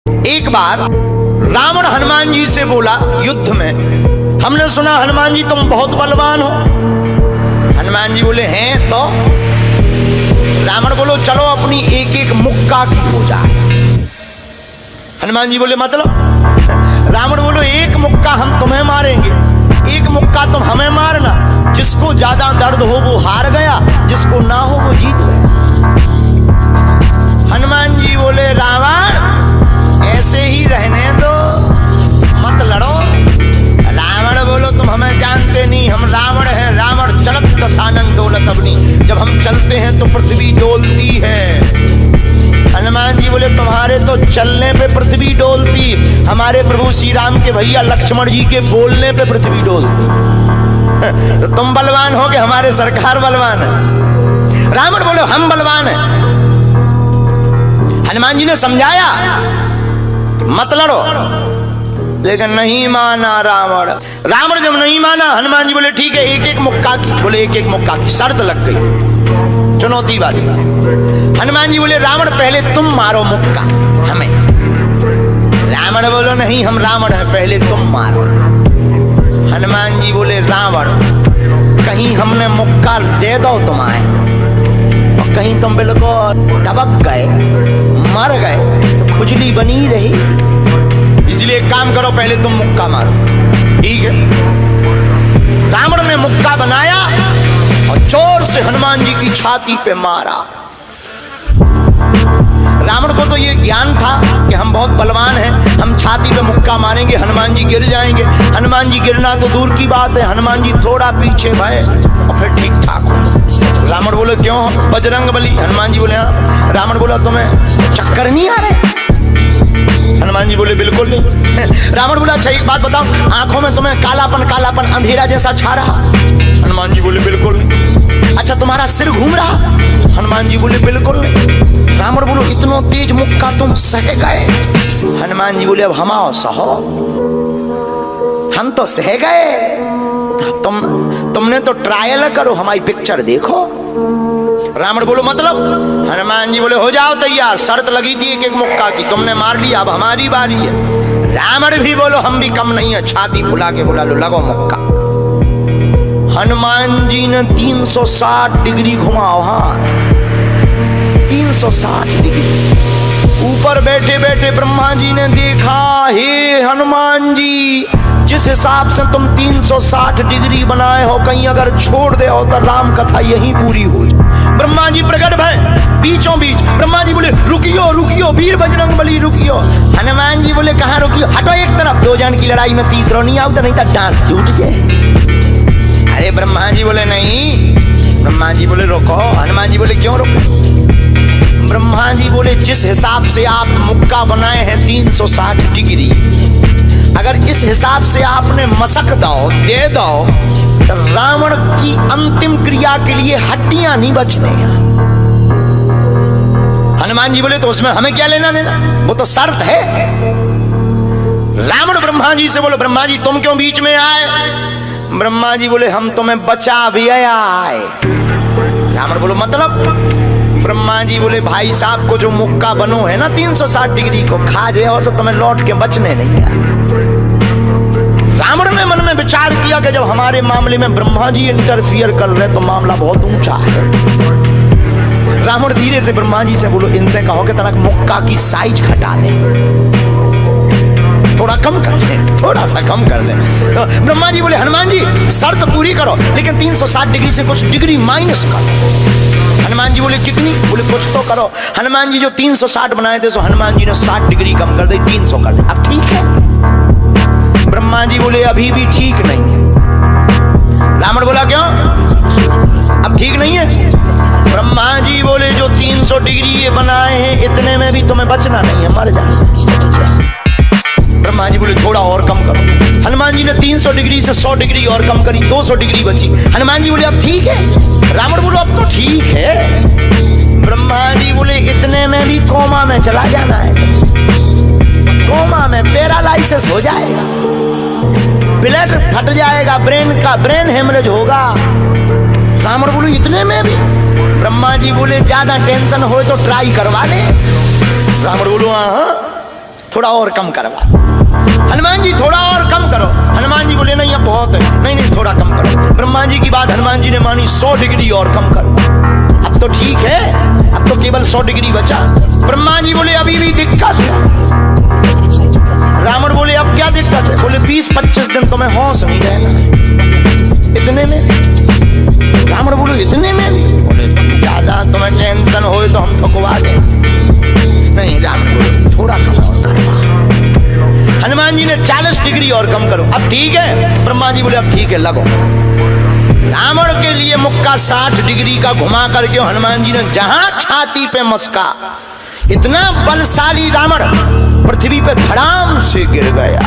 एक बार रावण हनुमान जी से बोला युद्ध में, हमने सुना हनुमान जी तुम बहुत बलवान हो। हनुमान जी बोले हैं तो? रावण बोलो चलो अपनी एक एक मुक्का की हो जाए। हनुमान जी बोले मतलब? रावण बोलो एक मुक्का हम तुम्हें मारेंगे, एक मुक्का तुम हमें मारना। जिसको ज्यादा दर्द हो वो हार गया, जिसको ना हो वो जीत गया। हनुमान जी बोले रावण ऐसे ही रहने दो, मत लड़ो। रावण बोलो तुम हमें जानते नहीं, हम रावण हैं। रावण चलत दसानन डोलत अग्नि, जब हम चलते हैं तो पृथ्वी डोलती है। हनुमान जी बोले तुम्हारे तो चलने पे पृथ्वी डोलती, हमारे प्रभु श्री राम के भैया लक्ष्मण जी के बोलने पे पृथ्वी डोलती। तो तुम बलवान हो कि हमारे सरकार बलवान है? रावण बोले हम बलवान हैं। हनुमान जी ने समझाया मत लड़ो, लेकिन नहीं माना रावण। रावण जब नहीं माना, हनुमान जी बोले ठीक है एक एक मुक्का की। बोले एक एक मुक्का की शर्त लग गई, चुनौती वाली। हनुमान जी बोले रावण पहले तुम मारो मुक्का हमें। रावण बोलो नहीं हम रावण हैं, पहले तुम मारो। हनुमान जी बोले रावण कहीं हमने मुक्का दे दो तुम्हारे और कहीं तुम बिल्कुल टबक गए, मर गए तो खुजली बनी रही, इसलिए एक काम करो पहले तुम मुक्का मारो। ठीक है। रावण ने मुक्का बनाया और जोर से हनुमान जी की छाती पे मारा। रावण को तो ये ज्ञान था कि हम बहुत बलवान हैं, हम छाती पे मुक्का मारेंगे हनुमान जी गिर जाएंगे। हनुमान जी गिरना तो दूर की बात है, हनुमान जी थोड़ा पीछे भय और फिर ठीक ठाक हो। रावण बोले क्यों बजरंग बली? हनुमान जी बोले हाँ। रावण बोला तुम्हें चक्कर नहीं आ रहे? हनुमान जी बोले बिल्कुल नहीं। रावण बोला अच्छा एक बात बताओ, आंखों में तुम्हें कालापन कालापन अंधेरा जैसा छा रहा? हनुमान जी बोले बिल्कुल नहीं। अच्छा तुम्हारा सिर घूम रहा? हनुमान जी बोले बिल्कुल नहीं। रावण बोलो इतना तेज मुक्का तुम सह गए? हनुमान जी बोले अब हम आओ सहो, हम तो सह गए, तुमने तो ट्रायल करो, हमारी पिक्चर देखो। रावण बोलो मतलब? हनुमान जी बोले हो जाओ तैयार, शर्त लगी थी एक एक मुक्का की, तुमने मार लिया, अब हमारी बारी है। रावण भी बोलो हम भी कम नहीं है, छाती फुला के बोला लो लगो मुक्का। हनुमान जी ने 360 डिग्री घुमाओ हाथ, 360 डिग्री। ऊपर बैठे बैठे ब्रह्मा जी ने देखा, हे हनुमान जी जिस हिसाब से तुम 360 डिग्री बनाए हो, कहीं अगर छोड़ दे हो तो राम कथा यहीं पूरी हो जाए। ब्रह्मा जी प्रकट भय बीचों बीच। ब्रह्मा जी बोले रुकियो रुकियो वीर बजरंग बली रुकियो। हनुमान जी बोले कहाँ रुकियो? हटो एक तरफ, दो जन की लड़ाई में तीसरा नहीं आओ तो नहीं तो डांट टूट जाए। अरे ब्रह्मा जी बोले नहीं। ब्रह्मा जी बोले रोको। हनुमान जी बोले क्यों रोको? ब्रह्मा जी बोले जिस हिसाब से आप मुक्का बनाए हैं 360 डिग्री, अगर इस हिसाब से आपने मसक दो दे दो तो रावण की अंतिम क्रिया के लिए हड्डियां नहीं बचने। हनुमान जी बोले तो उसमें हमें क्या लेना देना, वो तो शर्त है। रावण ब्रह्मा जी से बोले ब्रह्मा जी तुम क्यों बीच में आए? ब्रह्मा जी बोले हम तुम्हें बचा भी आए। रावण बोलो मतलब? ब्रह्मा जी बोले भाई साहब को जो मुक्का बनो है ना 360 डिग्री को, खा जाओ तो तुम्हें लौट के बचने नहीं है। रावण ने मन में विचार किया कि जब हमारे मामले में ब्रह्मा जी इंटरफियर कर रहे तो मामला बहुत ऊंचा है। रावण धीरे से ब्रह्मा जी से बोलो इनसे कहो कि तरह मुक्का की साइज घटा दे, थोड़ा कम कर दे, थोड़ा सा कम कर दे। तो ब्रह्मा जी बोले हनुमान जी शर्त पूरी करो, लेकिन 360 डिग्री से कुछ डिग्री माइनस करो। हनुमान जी बोले कितनी? बोले कुछ तो करो। हनुमान जी जो 360 बनाए थे सो हनुमान जी ने 60 डिग्री कम कर दी, 300 कर दे। अब ठीक है? ब्रह्मा जी बोले अभी भी ठीक नहीं है। रावण बोला क्यों अब ठीक नहीं है? ब्रह्मा जी बोले जो 300 डिग्री ये बनाए हैं इतने में भी तुम्हें बचना नहीं है, मर जाना। ब्रह्मा जी बोले थोड़ा और कम करो। हनुमान जी ने 300 डिग्री से 100 डिग्री और कम करी, 200 डिग्री बची। हनुमान जी बोले अब ठीक है? रावण बोलो अब तो ठीक है। ब्रह्मा जी बोले इतने में भी कोमा में चला जाना है, कोमा में पैरालाइसिस हो जाएगा, ब्लड फट जाएगा, ब्रेन हेमरेज होगा। रावण बोलो इतने में भी? ब्रह्मा जी बोले ज्यादा टेंशन हो तो ट्राई करवा ले। रावण बोलो हाँ थोड़ा और कम करवा। हनुमान जी थोड़ा और कम करो। हनुमान जी बोले नहीं अब बहुत है, नहीं नहीं थोड़ा कम करो। ब्रह्मा जी की बात हनुमान जी ने मानी, 100 डिग्री और कम करो। अब तो ठीक है, अब तो केवल 100 डिग्री बचा। ब्रह्मा जी बोले अभी भी दिक्कत है। रावण बोले अब क्या दिक्कत है? बोले 20-25 दिन तो मैं होश नहीं रहना। इतने में? रावण बोले इतने में? बोले ज्यादा तुम्हें टेंशन हो तो हम ठुकवा दें। नहीं, रावण बोले थोड़ा कम और करवा। हनुमान जी ने 40 डिग्री और कम करो। अब ठीक है? ब्रह्मा जी बोले अब ठीक है लगो। रावण के लिए मुक्का 60 डिग्री का घुमा करके हनुमान जी ने जहां छाती पे मस्का, इतना बलशाली रावण पृथ्वी पे धड़ाम से गिर गया।